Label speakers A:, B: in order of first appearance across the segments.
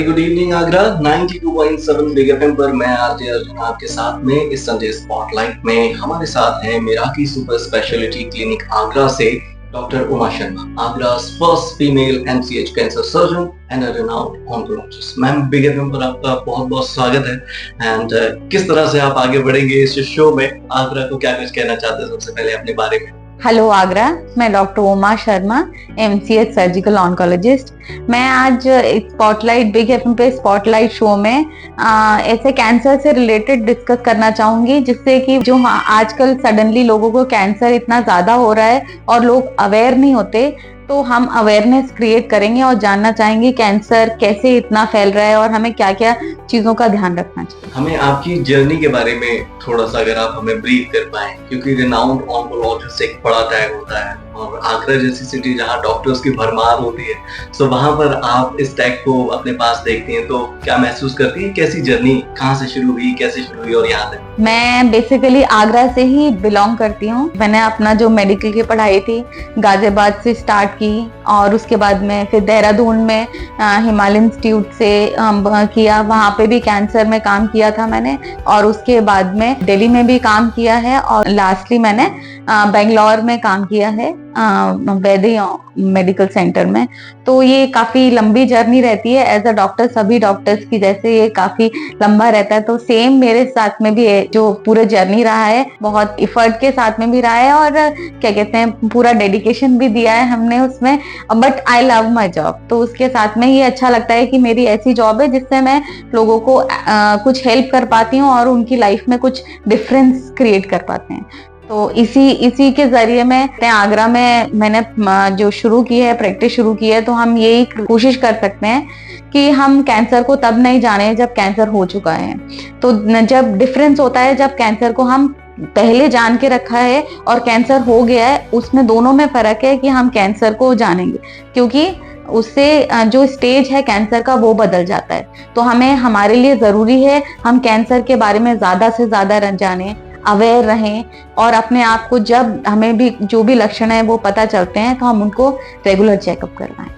A: Good evening Agra 92.7 big FM पर मैं RJ Arjun आपके साथ में इस संडे स्पॉटलाइट में हमारे साथ हैं Meraki super speciality clinic Agra से doctor Uma Sharma, Agra's first female MCH cancer surgeon and a renowned oncologist. Ma'am, big FM पर आपका बहुत बहुत स्वागत है। एंड किस तरह से आप आगे बढ़ेंगे इस शो में, आगरा को क्या कुछ कहना चाहते हैं सबसे पहले अपने बारे में?
B: हेलो आगरा, मैं doctor Uma Sharma, MCH surgical oncologist. मैं आज स्पॉटलाइट बिग एफएम पे स्पॉटलाइट शो में ऐसे कैंसर से रिलेटेड डिस्कस करना चाहूंगी, जिससे कि जो आजकल सडनली लोगों को कैंसर इतना ज्यादा हो रहा है और लोग अवेयर नहीं होते, तो हम अवेयरनेस क्रिएट करेंगे और जानना चाहेंगे कैंसर कैसे इतना फैल रहा है और हमें क्या क्या चीजों का ध्यान रखना चाहिए।
A: हमें आपकी जर्नी के बारे में थोड़ा सा अगर आप हमें ब्रीफ कर पाए, क्योंकि रेनाउंड ऑन्कोलॉजिस्ट एक बड़ा टैग होता है और आगरा जैसी सिटी जहाँ डॉक्टर्स की भरमार होती है, तो वहां पर आप इस टैग को अपने पास देखती हैं तो क्या महसूस करती हैं? कैसी जर्नी, कहाँ से शुरू हुई, कैसे शुरू हुई और यहाँ तक?
B: मैं बेसिकली आगरा से ही बिलोंग करती हूँ। मैंने अपना जो मेडिकल की पढ़ाई थी गाजियाबाद से स्टार्ट की और उसके बाद में फिर देहरादून में हिमालयन इंस्टीट्यूट से किया, वहाँ पे भी कैंसर में काम किया था मैंने, और उसके बाद में दिल्ली में भी काम किया है और लास्टली मैंने बेंगलोर में काम किया है वैद्य मेडिकल सेंटर में। तो ये काफी लंबी जर्नी रहती है एज अ डॉक्टर, सभी डॉक्टर्स की जैसे ये काफी लंबा रहता है। तो सेम मेरे साथ में भी है, जो पूरा जर्नी रहा है बहुत इफर्ट के साथ में भी रहा है और क्या कहते हैं पूरा डेडिकेशन भी दिया है हमने उसमें। But I love my job, तो उसके साथ में ये अच्छा लगता है कि मेरी ऐसी जॉब है जिससे मैं लोगों को कुछ हेल्प कर पाती हूँ और उनकी लाइफ में कुछ डिफरेंस क्रिएट कर पाते हैं। तो इसी के जरिए में आगरा में मैंने जो शुरू की है, प्रैक्टिस शुरू की है, तो हम यही कोशिश कर सकते हैं कि हम कैंसर को तब नहीं जाने जब कैंसर हो चुका है। तो जब डिफरेंस होता है, जब कैंसर को हम पहले जान के रखा है और कैंसर हो गया है, उसमें दोनों में फर्क है कि हम कैंसर को जानेंगे, क्योंकि उससे जो स्टेज है कैंसर का वो बदल जाता है। तो हमारे लिए जरूरी है हम कैंसर के बारे में ज्यादा से ज्यादा जाने, अवेयर रहें और अपने आप को जब हमें भी जो भी लक्षण है वो पता चलते हैं तो हम उनको रेगुलर चेकअप करवाएं।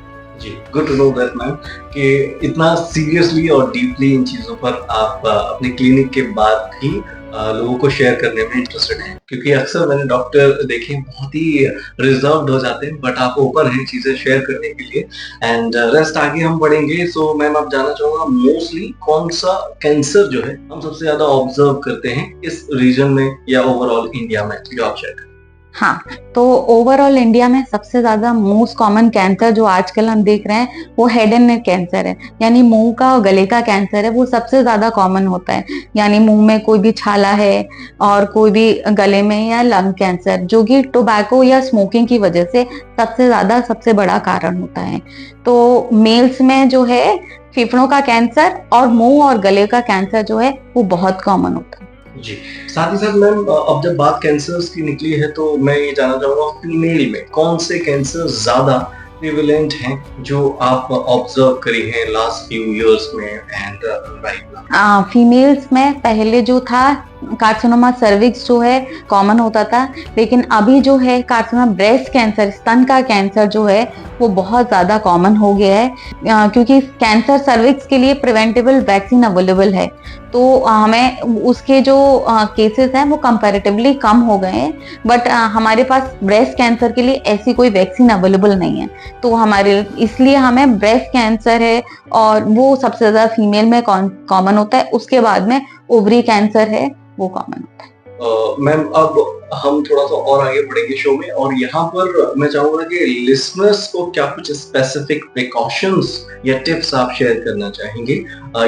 A: जी, good to know that ma'am, कि इतना सीरियसली और डीपली इन चीजों पर आप अपने क्लिनिक के बाद भी लोगों को शेयर करने में इंटरेस्टेड हैं। क्योंकि अक्सर मैंने डॉक्टर देखे बहुत ही रिजर्व्ड हो जाते हैं, बट आप ओपन हैं चीजें शेयर करने के लिए। एंड रेस्ट आगे हम बढ़ेंगे। सो मैम, आप जानना चाहूंगा मोस्टली कौन सा कैंसर जो है हम सबसे ज्यादा ऑब्जर्व करते हैं इस रीजन में या ओवरऑल इंडिया में, जो आप शेयर करें?
B: हाँ, तो ओवरऑल इंडिया में सबसे ज्यादा मोस्ट कॉमन कैंसर जो आजकल हम देख रहे हैं वो हेड एंड नेक कैंसर है, यानी मुंह का और गले का कैंसर है, वो सबसे ज्यादा कॉमन होता है। यानी मुंह में कोई भी छाला है और कोई भी गले में, या लंग कैंसर जो कि टोबैको या स्मोकिंग की वजह से सबसे बड़ा कारण होता है। तो मेल्स में जो है फेफड़ों का कैंसर और मुंह और गले का कैंसर जो है वो बहुत कॉमन होता है।
A: जी, साथ ही साथ मैम, अब जब बात कैंसर्स की निकली है तो मैं ये जानना चाहूंगा फीमेल में कौन से कैंसर ज्यादा प्रिवेलेंट हैं जो आप ऑब्जर्व करी हैं लास्ट फ्यू इयर्स में एंड राइट नाउ?
B: फीमेल्स में पहले जो था कार्सिनोमा सर्विक्स जो है कॉमन होता था, लेकिन अभी जो है कार्सिनोमा ब्रेस्ट कैंसर, स्तन का कैंसर जो है वो बहुत ज्यादा कॉमन हो गया है, क्योंकि कैंसर सर्विक्स के लिए प्रिवेंटेबल वैक्सीन अवेलेबल है। तो हमें उसके जो केसेस हैं वो कंपैरेटिवली कम हो गए हैं, बट हमारे पास ब्रेस्ट कैंसर के लिए ऐसी कोई वैक्सीन अवेलेबल नहीं है। तो इसलिए हमें ब्रेस्ट कैंसर है और वो सबसे ज्यादा फीमेल में कॉमन होता है। उसके बाद में ओवरी कैंसर है, वो कॉमन होता है।
A: मैम, अब हम थोड़ा सा और आगे बढ़ेंगे शो में, और यहाँ पर मैं चाहूंगा कि लिसनर्स को क्या कुछ स्पेसिफिक प्रिकॉशंस या टिप्स आप शेयर करना चाहेंगे?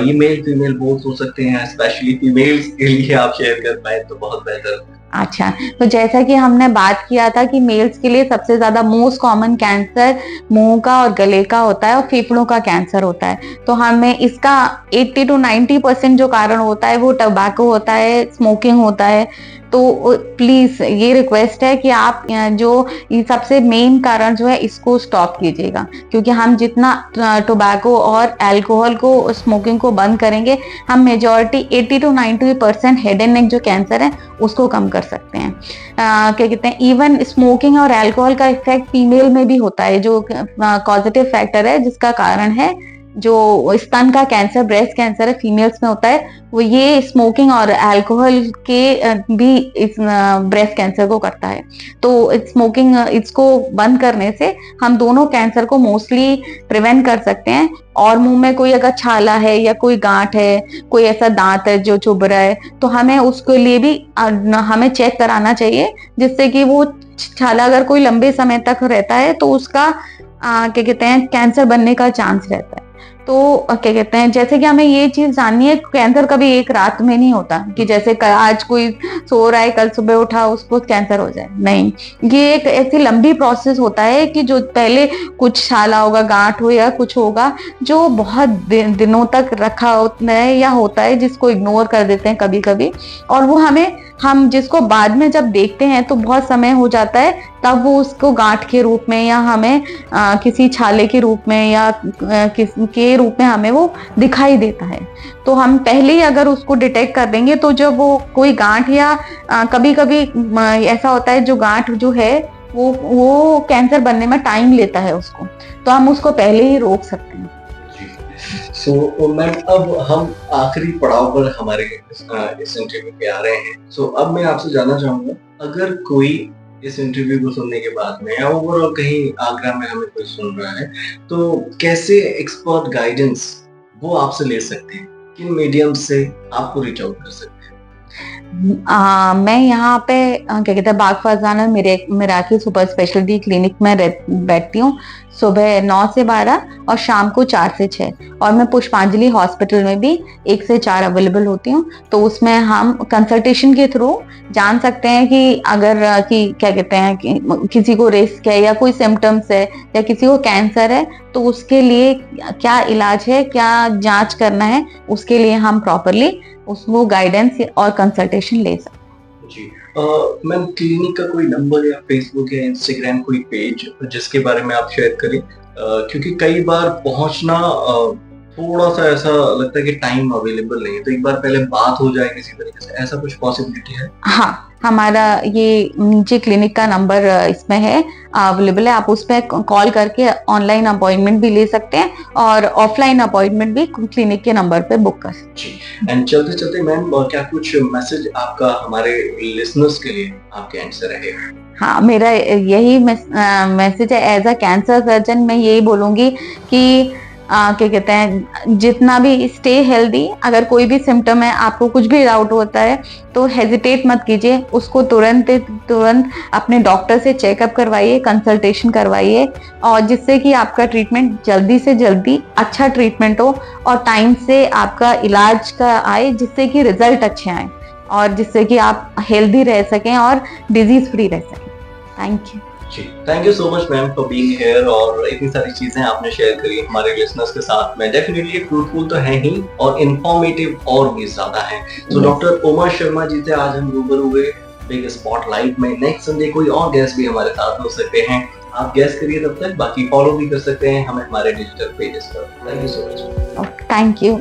A: ये मेल फीमेल बोथ हो सकते हैं, स्पेशली फीमेल्स के लिए आप शेयर कर पाए तो बहुत बेहतर।
B: अच्छा, तो जैसा कि हमने बात किया था कि मेल्स के लिए सबसे ज्यादा मोस्ट कॉमन कैंसर मुंह का और गले का होता है और फेफड़ों का कैंसर होता है। तो हमें इसका 80 to 90% जो कारण होता है वो टबैको होता है, स्मोकिंग होता है। तो प्लीज ये रिक्वेस्ट है कि आप जो ये सबसे मेन कारण जो है इसको स्टॉप कीजिएगा, क्योंकि हम जितना टोबैको और अल्कोहल को, स्मोकिंग को बंद करेंगे, हम majority 80 to 90% head and neck जो कैंसर है उसको कम कर सकते हैं। क्या कहते हैं, इवन स्मोकिंग और अल्कोहल का इफेक्ट फीमेल में भी होता है, जो कॉजेटिव फैक्टर है जिसका कारण है जो स्तन का कैंसर, ब्रेस्ट कैंसर है, फीमेल्स में होता है, वो ये स्मोकिंग और अल्कोहल के भी इस ब्रेस्ट कैंसर को करता है। तो स्मोकिंग इसको बंद करने से हम दोनों कैंसर को मोस्टली प्रिवेंट कर सकते हैं। और मुंह में कोई अगर छाला है या कोई गांठ है, कोई ऐसा दांत है जो चुभ रहा है, तो हमें उसके लिए भी हमें चेक कराना चाहिए, जिससे कि वो छाला अगर कोई लंबे समय तक रहता है तो उसका क्या कहते हैं कैंसर बनने का चांस रहता है। तो क्या कहते हैं, जैसे कि हमें ये चीज जाननी है, कैंसर कभी एक रात में नहीं होता कि जैसे आज कोई सो रहा है, कल सुबह उठा उसको कैंसर हो जाए, नहीं। ये एक ऐसी लंबी प्रोसेस होता है कि जो पहले कुछ छाला होगा, गांठ हो या कुछ होगा, जो बहुत दिनों तक रखा होता है या होता है, जिसको इग्नोर कर देते हैं कभी कभी, और वो हम जिसको बाद में जब देखते हैं तो बहुत समय हो जाता है, तब वो उसको गांठ के रूप में या हमें किसी छाले के रूप में या के रूप में हमें वो दिखाई देता है। तो हम पहले ही अगर उसको डिटेक्ट कर देंगे, तो जब वो कोई गांठ या कभी कभी ऐसा होता है जो गांठ जो है वो कैंसर बनने में टाइम लेता है उसको, तो हम उसको पहले ही रोक सकते हैं।
A: सो मैम, अब हम आखिरी पड़ाव पर हमारे इस इंटरव्यू पे आ रहे हैं। सो अब मैं आपसे जानना चाहूंगा, अगर कोई इस इंटरव्यू को सुनने के बाद में या ओवरऑल कहीं आगरा में हमें कोई सुन रहा है, तो कैसे एक्सपर्ट गाइडेंस वो आपसे ले सकते हैं, किन मीडियम से आपको रीच आउट कर सकते हैं?
B: मैं यहाँ पे क्या कहते हैं बाग फरजाना मिराकिल सुपर स्पेशलिटी क्लिनिक में बैठती हूँ, सुबह 9 से 12 और शाम को 4 से 6। और मैं पुष्पांजलि हॉस्पिटल में भी 1 से 4 अवेलेबल होती हूँ। तो उसमें हम कंसल्टेशन के थ्रू जान सकते हैं कि अगर कि क्या कहते हैं कि किसी को रिस्क है या कोई सिम्टम्स है या किसी को कैंसर है, तो उसके लिए क्या इलाज है, क्या जांच करना है, उसके लिए हम प्रॉपरली उसको गाइडेंस और कंसल्टेशन ले सकते हैं।
A: जी, मैम, क्लिनिक का कोई नंबर या फेसबुक या इंस्टाग्राम कोई पेज जिसके बारे में आप शेयर करें, क्योंकि कई बार पहुंचना थोड़ा सा ऐसा लगता है कि टाइम अवेलेबल नहीं है, तो एक बार पहले बात हो जाए किसी तरीके से, ऐसा कुछ पॉसिबिलिटी है?
B: हाँ, हमारा ये नीचे क्लिनिक का नंबर इसमें है, अवेलेबल है। आप उस पर कॉल करके ऑनलाइन अपॉइंटमेंट भी ले सकते हैं और ऑफलाइन अपॉइंटमेंट भी क्लिनिक के नंबर पे बुक कर सकते हैं।
A: जी, एंड चलते चलते मैम, क्या कुछ मैसेज आपका हमारे लिसनर्स के लिए आपके एंड से रहेगा?
B: हाँ, मेरा यही मैसेज है। एज अ कैंसर सर्जन मैं यही बोलूंगी कि क्या कहते हैं, जितना भी स्टे हेल्दी। अगर कोई भी सिम्टम है, आपको कुछ भी डाउट होता है, तो हेजिटेट मत कीजिए, उसको तुरंत अपने डॉक्टर से चेकअप करवाइए, कंसल्टेशन करवाइए, और जिससे कि आपका ट्रीटमेंट जल्दी से जल्दी अच्छा ट्रीटमेंट हो और टाइम से आपका इलाज का आए, जिससे कि रिजल्ट अच्छे आए और जिससे कि आप हेल्दी रह सकें और डिजीज फ्री रह सकें। Thank you.
A: जी, thank you so much ma'am for being here, और इतनी सारी चीजें आपने शेयर करी हमारे लिसनर्स के साथ में। डेफिनेटली फ्रूटफुल तो है ही और इंफॉर्मेटिव और भी ज्यादा है। तो डॉक्टर उमा शर्मा जी से आज हम रूबरू हुए बिग स्पॉटलाइट में। नेक्स्ट संडे कोई और गेस्ट भी हमारे साथ हो सकते हैं, आप गेस्ट करिए। तब तक बाकी फॉलो भी कर सकते हैं हमें हमारे डिजिटल पेजेस पर। Thank you so much.
B: Thank you.